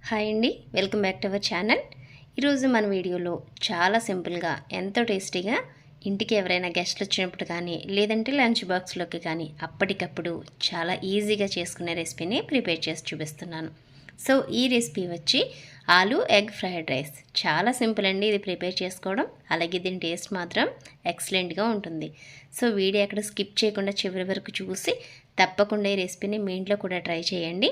Hi అండి, welcome back to our channel. ఈరోజు మన వీడియోలో చాలా సింపుల్గా ఎంతో టేస్టీగా ఇంటికి ఎవరైనా గెస్ట్లు వచ్చినప్పుడు కానీ లేదంటే లంచ్ బాక్స్లోకి కానీ అప్పటికప్పుడు చాలా ఈజీగా చేసుకునే రెసిపీని ప్రిపేర్ చేసి చూపిస్తున్నాను. సో ఈ రెసిపీ వచ్చి ఆలు ఎగ్ ఫ్రైడ్ రైస్. చాలా సింపుల్ అండి ఇది ప్రిపేర్ చేసుకోవడం. అలాగే దీని టేస్ట్ మాత్రం ఎక్సలెంట్గా ఉంటుంది. సో వీడియో ఎక్కడ స్కిప్ చేయకుండా చివరి వరకు చూసి తప్పకుండా ఈ రెసిపీని మీ ఇంట్లో కూడా ట్రై చేయండి.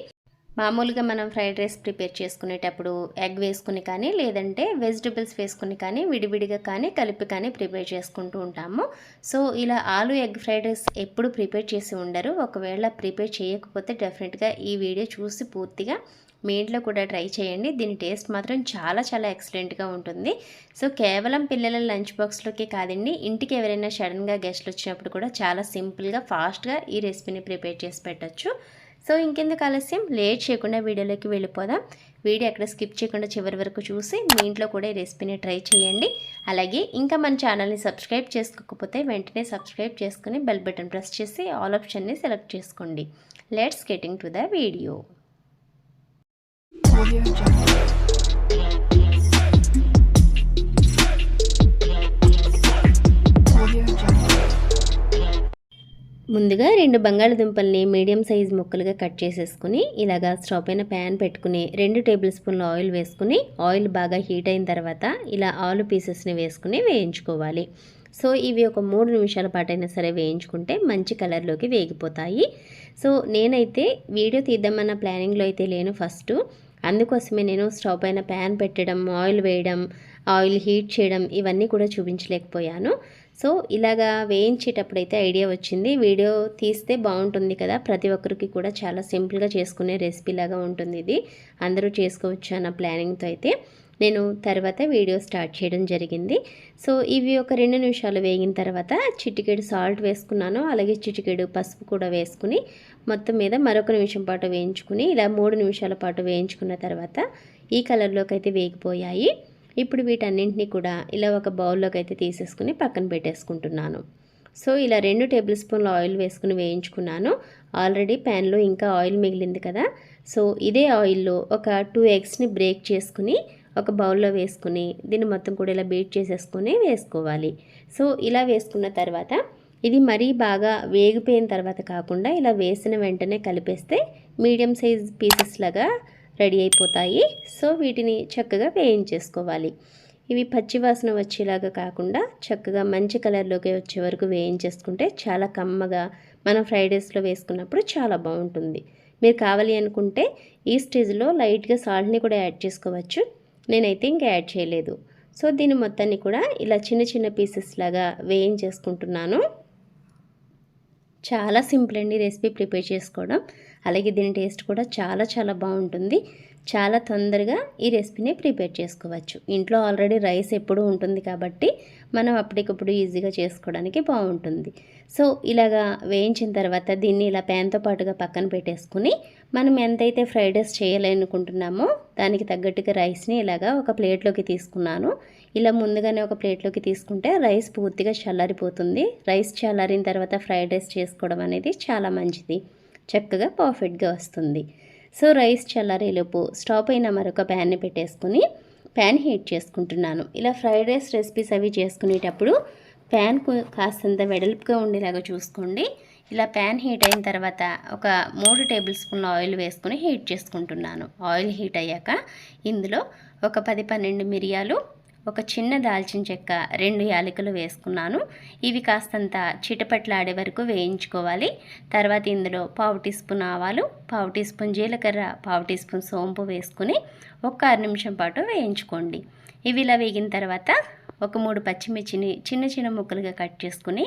మామూలుగా మనం ఫ్రైడ్ రైస్ ప్రిపేర్ చేసుకునేటప్పుడు ఎగ్ వేసుకుని కానీ లేదంటే వెజిటబుల్స్ వేసుకుని కానీ విడివిడిగా కానీ కలిపి కానీ ప్రిపేర్ చేసుకుంటూ ఉంటాము. సో ఇలా ఆలు ఎగ్ ఫ్రైడ్ రైస్ ఎప్పుడు ప్రిపేర్ చేసి ఉండరు. ఒకవేళ ప్రిపేర్ చేయకపోతే డెఫినెట్గా ఈ వీడియో చూసి పూర్తిగా మీ ఇంట్లో కూడా ట్రై చేయండి. దీని టేస్ట్ మాత్రం చాలా చాలా ఎక్సలెంట్గా ఉంటుంది. సో కేవలం పిల్లల లంచ్ బాక్స్లోకి కాదండి, ఇంటికి ఎవరైనా సడన్గా గెస్ట్లు వచ్చినప్పుడు కూడా చాలా సింపుల్గా ఫాస్ట్గా ఈ రెసిపీని ప్రిపేర్ చేసి పెట్టచ్చు. సో ఇంకెందుకు ఆలస్యం, లేట్ చేయకుండా వీడియోలోకి వెళ్ళిపోదాం. వీడియో ఎక్కడ స్కిప్ చేయకుండా చివరి వరకు చూసి మీ ఇంట్లో కూడా ఈ రెసిపీని ట్రై చేయండి. అలాగే ఇంకా మన ఛానల్ని సబ్స్క్రైబ్ చేసుకోకపోతే వెంటనే సబ్స్క్రైబ్ చేసుకుని బెల్ బటన్ ప్రెస్ చేసి ఆల్ ఆప్షన్ని సెలెక్ట్ చేసుకోండి. Let's getting to the video. ముందుగా 2 బంగాళదుంపల్ని మీడియం సైజ్ ముక్కలుగా కట్ చేసేసుకుని ఇలాగా స్టవ్ పైన ప్యాన్ పెట్టుకుని 2 టేబుల్ స్పూన్ల ఆయిల్ వేసుకుని ఆయిల్ బాగా హీట్ అయిన తర్వాత ఇలా ఆలు పీసెస్ని వేసుకుని వేయించుకోవాలి. సో ఇవి ఒక 3 నిమిషాల పాటైనా సరే వేయించుకుంటే మంచి కలర్లోకి వేగిపోతాయి. సో నేనైతే వీడియో తీద్దామన్న ప్లానింగ్లో అయితే లేను ఫస్ట్. అందుకోసమే నేను స్టవ్ పైన ప్యాన్ పెట్టడం, ఆయిల్ వేయడం, ఆయిల్ హీట్ చేయడం ఇవన్నీ కూడా చూపించలేకపోయాను. సో ఇలాగా వేయించేటప్పుడైతే ఐడియా వచ్చింది, వీడియో తీస్తే బాగుంటుంది కదా, ప్రతి ఒక్కరికి కూడా చాలా సింపుల్గా చేసుకునే రెసిపీ లాగా ఉంటుంది, ఇది అందరూ చేసుకోవచ్చు అన్న ప్లానింగ్తో అయితే నేను తర్వాత వీడియో స్టార్ట్ చేయడం జరిగింది. సో ఇవి ఒక 2 నిమిషాలు వేగిన తర్వాత చిటికెడు సాల్ట్ వేసుకున్నాను. అలాగే చిటికెడు పసుపు కూడా వేసుకుని మొత్తం మీద మరొక నిమిషం పాటు వేయించుకుని ఇలా 3 నిమిషాల పాటు వేయించుకున్న తర్వాత ఈ కలర్లోకి అయితే వేగిపోయాయి. ఇప్పుడు వీటన్నింటినీ కూడా ఇలా ఒక బౌల్లోకి అయితే తీసేసుకుని పక్కన పెట్టేసుకుంటున్నాను. సో ఇలా 2 టేబుల్ స్పూన్ల ఆయిల్ వేసుకుని వేయించుకున్నాను. ఆల్రెడీ ప్యాన్లో ఇంకా ఆయిల్ మిగిలింది కదా. సో ఇదే ఆయిల్లో ఒక 2 ఎగ్స్ని బ్రేక్ చేసుకుని ఒక బౌల్లో వేసుకుని దీన్ని మొత్తం కూడా ఇలా బీట్ చేసేసుకుని వేసుకోవాలి. సో ఇలా వేసుకున్న తర్వాత ఇది మరీ బాగా వేగిపోయిన తర్వాత కాకుండా ఇలా వేసిన వెంటనే కలిపేస్తే మీడియం సైజ్ పీసెస్ లాగా రెడీ అయిపోతాయి. సో వీటిని చక్కగా వేయించేసుకోవాలి. ఇవి పచ్చివాసన వచ్చేలాగా కాకుండా చక్కగా మంచి కలర్లోకి వచ్చే వరకు వేయించేసుకుంటే చాలా కమ్మగా మనం ఫ్రైడ్ రైస్లో వేసుకున్నప్పుడు చాలా బాగుంటుంది. మీరు కావాలి అనుకుంటే ఈ స్టేజ్లో లైట్గా సాల్ట్ని కూడా యాడ్ చేసుకోవచ్చు. నేనైతే ఇంకా యాడ్ చేయలేదు. సో దీని మొత్తాన్ని కూడా ఇలా చిన్న చిన్న పీసెస్ లాగా వేయించేసుకుంటున్నాను. చాలా సింపుల్ అండి రెసిపీ ప్రిపేర్ చేసుకోవడం. అలాగే దీని టేస్ట్ కూడా చాలా చాలా బాగుంటుంది. చాలా తొందరగా ఈ రెసిపీని ప్రిపేర్ చేసుకోవచ్చు. ఇంట్లో ఆల్రెడీ రైస్ ఎప్పుడూ ఉంటుంది కాబట్టి మనం అప్పటికప్పుడు ఈజీగా చేసుకోవడానికి బాగుంటుంది. సో ఇలాగా వేయించిన తర్వాత దీన్ని ఇలా ప్యాన్తో పాటుగా పక్కన పెట్టేసుకుని మనం ఎంతైతే ఫ్రైడ్ రైస్ చేయాలనుకుంటున్నామో దానికి తగ్గట్టుగా రైస్ని ఇలాగా ఒక ప్లేట్లోకి తీసుకున్నాను. ఇలా ముందుగానే ఒక ప్లేట్లోకి తీసుకుంటే రైస్ పూర్తిగా చల్లారిపోతుంది. రైస్ చల్లారిన తర్వాత ఫ్రైడ్ రైస్ చేసుకోవడం అనేది చాలా మంచిది, చక్కగా పర్ఫెక్ట్గా వస్తుంది. సో రైస్ చల్లారేలోపు స్టవ్ పైన మరొక ప్యాన్ని పెట్టేసుకుని ప్యాన్ హీట్ చేసుకుంటున్నాను. ఇలా ఫ్రైడ్ రైస్ రెసిపీస్ అవి చేసుకునేటప్పుడు ప్యాన్ కాస్తంత వెడల్పుగా ఉండేలాగా చూసుకోండి. ఇలా ప్యాన్ హీట్ అయిన తర్వాత ఒక 3 టేబుల్ స్పూన్ల ఆయిల్ వేసుకుని హీట్ చేసుకుంటున్నాను. ఆయిల్ హీట్ అయ్యాక ఇందులో ఒక 10-12 మిరియాలు, ఒక చిన్న దాల్చిన చెక్క, 2 యాలకులు వేసుకున్నాను. ఇవి కాస్తంత చిటపట్లాడే వరకు వేయించుకోవాలి. తర్వాత ఇందులో 1/2 టీ స్పూన్ ఆవాలు, 1/2 టీ స్పూన్ జీలకర్ర, 1/2 టీ స్పూన్ సోంపు వేసుకుని ఒక 6 నిమిషం పాటు వేయించుకోండి. ఇవి ఇలా వేగిన తర్వాత ఒక 3 పచ్చిమిర్చిని చిన్న చిన్న ముక్కలుగా కట్ చేసుకుని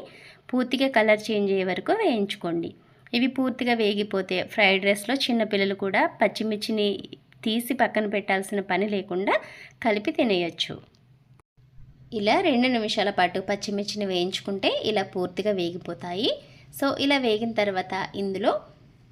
పూర్తిగా కలర్ చేంజ్ అయ్యే వరకు వేయించుకోండి. ఇవి పూర్తిగా వేగిపోతే ఫ్రైడ్ రైస్లో చిన్నపిల్లలు కూడా పచ్చిమిర్చిని తీసి పక్కన పెట్టాల్సిన పని లేకుండా కలిపి తినేయచ్చు. ఇలా 2 నిమిషాల పాటు పచ్చిమిర్చిని వేయించుకుంటే ఇలా పూర్తిగా వేగిపోతాయి. సో ఇలా వేగిన తర్వాత ఇందులో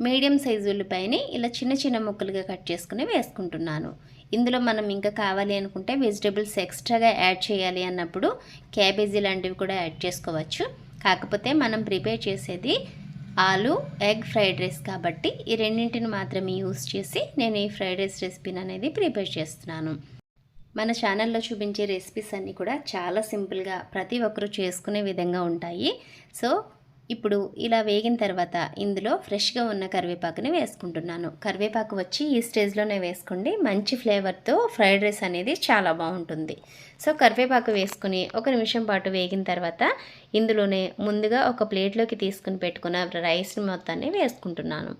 మీడియం సైజు ఉల్లిపాయని ఇలా చిన్న చిన్న ముక్కలుగా కట్ చేసుకుని వేసుకుంటున్నాను. ఇందులో మనం ఇంకా కావాలి అనుకుంటే వెజిటేబుల్స్ ఎక్స్ట్రాగా యాడ్ చేయాలి అన్నప్పుడు క్యాబేజీ లాంటివి కూడా యాడ్ చేసుకోవచ్చు. కాకపోతే మనం ప్రిపేర్ చేసేది ఆలు ఎగ్ ఫ్రైడ్ రైస్ కాబట్టి ఈ రెండింటిని మాత్రమే యూస్ చేసి నేను ఈ ఫ్రైడ్ రైస్ రెసిపీని అనేది ప్రిపేర్ చేస్తున్నాను. మన ఛానల్లో చూపించే రెసిపీస్ అన్నీ కూడా చాలా సింపుల్గా ప్రతి ఒక్కరూ చేసుకునే విధంగా ఉంటాయి. సో ఇప్పుడు ఇలా వేగిన తర్వాత ఇందులో ఫ్రెష్గా ఉన్న కరివేపాకుని వేసుకుంటున్నాను. కరివేపాకు వచ్చి ఈ స్టేజ్లోనే వేసుకోండి, మంచి ఫ్లేవర్తో ఫ్రైడ్ రైస్ అనేది చాలా బాగుంటుంది. సో కరివేపాకు వేసుకుని 1 నిమిషం పాటు వేగిన తర్వాత ఇందులోనే ముందుగా ఒక ప్లేట్లోకి తీసుకుని పెట్టుకున్న రైస్ మొత్తాన్ని వేసుకుంటున్నాను.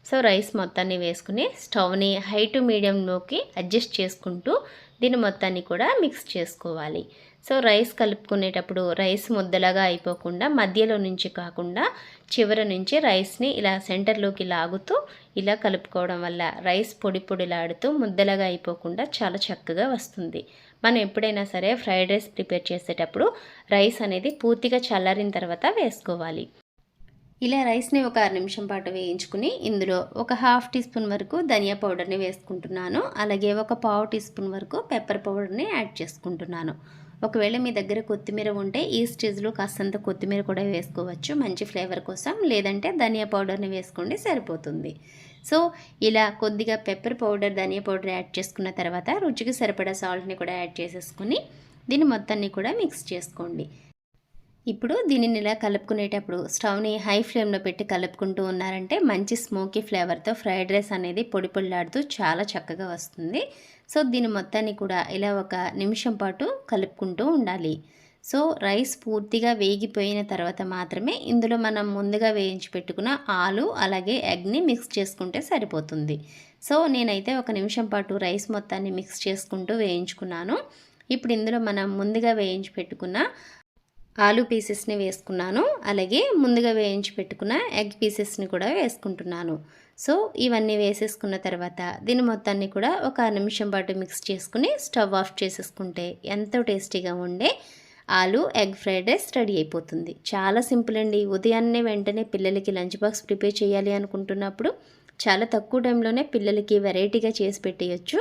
సో రైస్ మొత్తాన్ని వేసుకుని స్టవ్ని హై టు మీడియంలోకి అడ్జస్ట్ చేసుకుంటూ దీని మొత్తాన్ని కూడా మిక్స్ చేసుకోవాలి. సో రైస్ కలుపుకునేటప్పుడు రైస్ ముద్దలాగా అయిపోకుండా మధ్యలో నుంచి కాకుండా చివరి నుంచి రైస్ని ఇలా సెంటర్లోకి లాగుతూ ఇలా కలుపుకోవడం వల్ల రైస్ పొడి పొడిలాడుతూ ముద్దలాగా అయిపోకుండా చాలా చక్కగా వస్తుంది. మనం ఎప్పుడైనా సరే ఫ్రైడ్ రైస్ ప్రిపేర్ చేసేటప్పుడు రైస్ అనేది పూర్తిగా చల్లారిన తర్వాత వేసుకోవాలి. ఇలా రైస్ని ఒక 6 నిమిషం పాటు వేయించుకుని ఇందులో ఒక 1/2 టీ స్పూన్ వరకు ధనియా పౌడర్ని వేసుకుంటున్నాను. అలాగే ఒక 1/4 టీ స్పూన్ వరకు పెప్పర్ పౌడర్ని యాడ్ చేసుకుంటున్నాను. ఒకవేళ మీ దగ్గర కొత్తిమీర ఉంటే ఈ స్టేజ్లో కాస్తంత కొత్తిమీర కూడా వేసుకోవచ్చు మంచి ఫ్లేవర్ కోసం, లేదంటే ధనియా పౌడర్ని వేసుకోండి సరిపోతుంది. సో ఇలా కొద్దిగా పెప్పర్ పౌడర్ ధనియా పౌడర్ యాడ్ చేసుకున్న తర్వాత రుచికి సరిపడా సాల్ట్ని కూడా యాడ్ చేసేసుకుని దీన్ని మొత్తాన్ని కూడా మిక్స్ చేసుకోండి. ఇప్పుడు దీనిని ఇలా కలుపుకునేటప్పుడు స్టవ్ని హై ఫ్లేమ్లో పెట్టి కలుపుకుంటూ ఉన్నారంటే మంచి స్మోకీ ఫ్లేవర్తో ఫ్రైడ్ రైస్ అనేది పొడి పొడిలాడుతూ చాలా చక్కగా వస్తుంది. సో దీని మొత్తాన్ని కూడా ఇలా 1 నిమిషం పాటు కలుపుకుంటూ ఉండాలి. సో రైస్ పూర్తిగా వేగిపోయిన తర్వాత మాత్రమే ఇందులో మనం ముందుగా వేయించి పెట్టుకున్న ఆలు అలాగే ఎగ్ని మిక్స్ చేసుకుంటే సరిపోతుంది. సో నేనైతే 1 నిమిషం పాటు రైస్ మొత్తాన్ని మిక్స్ చేసుకుంటూ వేయించుకున్నాను. ఇప్పుడు ఇందులో మనం ముందుగా వేయించి పెట్టుకున్న ఆలు పీసెస్ని వేసుకున్నాను, అలాగే ముందుగా వేయించి పెట్టుకున్న ఎగ్ పీసెస్ని కూడా వేసుకుంటున్నాను. సో ఇవన్నీ వేసేసుకున్న తర్వాత దీని మొత్తాన్ని కూడా 1 నిమిషం పాటు మిక్స్ చేసుకుని స్టవ్ ఆఫ్ చేసేసుకుంటే ఎంతో టేస్టీగా ఉండే ఆలు ఎగ్ ఫ్రైడ్ రైస్ రెడీ అయిపోతుంది. చాలా సింపుల్ అండి. ఉదయాన్నే వెంటనే పిల్లలకి లంచ్ బాక్స్ ప్రిపేర్ చేయాలి అనుకుంటున్నప్పుడు చాలా తక్కువ టైంలోనే పిల్లలకి వెరైటీగా చేసి పెట్టేయచ్చు.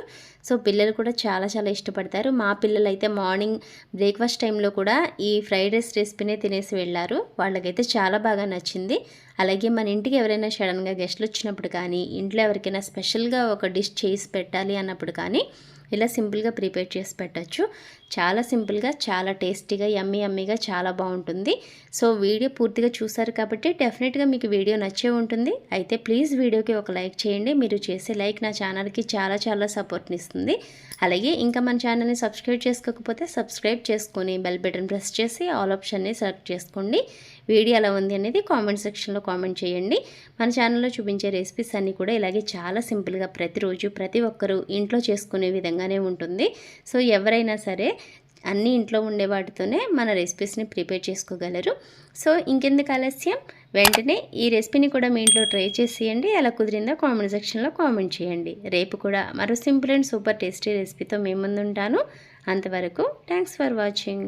సో పిల్లలు కూడా చాలా చాలా ఇష్టపడతారు. మా పిల్లలు అయితే మార్నింగ్ బ్రేక్ఫాస్ట్ టైంలో కూడా ఈ ఫ్రైడ్ రైస్ రెసిపీనే తినేసి వెళ్ళారు. వాళ్ళకైతే చాలా బాగా నచ్చింది. అలాగే మన ఇంటికి ఎవరైనా సడన్గా గెస్ట్లు వచ్చినప్పుడు కానీ, ఇంట్లో ఎవరికైనా స్పెషల్గా ఒక డిష్ చేసి పెట్టాలి అన్నప్పుడు కానీ ఇలా సింపుల్గా ప్రిపేర్ చేసి పెట్టచ్చు. చాలా సింపుల్గా చాలా టేస్టీగా యమ్మీగా చాలా బాగుంటుంది. సో వీడియో పూర్తిగా చూసారు కాబట్టి డెఫినెట్గా మీకు వీడియో నచ్చే ఉంటుంది. అయితే ప్లీజ్ వీడియోకి ఒక లైక్ చేయండి. మీరు చేసే లైక్ నా ఛానల్కి చాలా చాలా సపోర్ట్ని ఇస్తుంది. అలాగే ఇంకా మన ఛానల్ని సబ్స్క్రైబ్ చేసుకోకపోతే సబ్స్క్రైబ్ చేసుకొని బెల్ బటన్ ప్రెస్ చేసి ఆల్ ఆప్షన్ని సెలెక్ట్ చేసుకోండి. వీడియో ఎలా ఉంది అనేది కామెంట్ సెక్షన్లో కామెంట్ చేయండి. మన ఛానల్లో చూపించే రెసిపీస్ అన్నీ కూడా ఇలాగే చాలా సింపుల్గా ప్రతిరోజు ప్రతి ఒక్కరూ ఇంట్లో చేసుకునే విధంగానే ఉంటుంది. సో ఎవరైనా సరే అన్నీ ఇంట్లో ఉండే వాటితోనే మన రెసిపీస్ని ప్రిపేర్ చేసుకోగలరు. సో ఇంకెందుకు ఆలస్యం, వెంటనే ఈ రెసిపీని కూడా మీ ఇంట్లో ట్రై చేసేయండి. ఎలా కుదిరిందో కామెంట్ సెక్షన్లో కామెంట్ చేయండి. రేపు కూడా మరో సింపుల్ అండ్ సూపర్ టేస్టీ రెసిపీతో మీ ముందు ఉంటాను. అంతవరకు థ్యాంక్స్ ఫర్ వాచింగ్.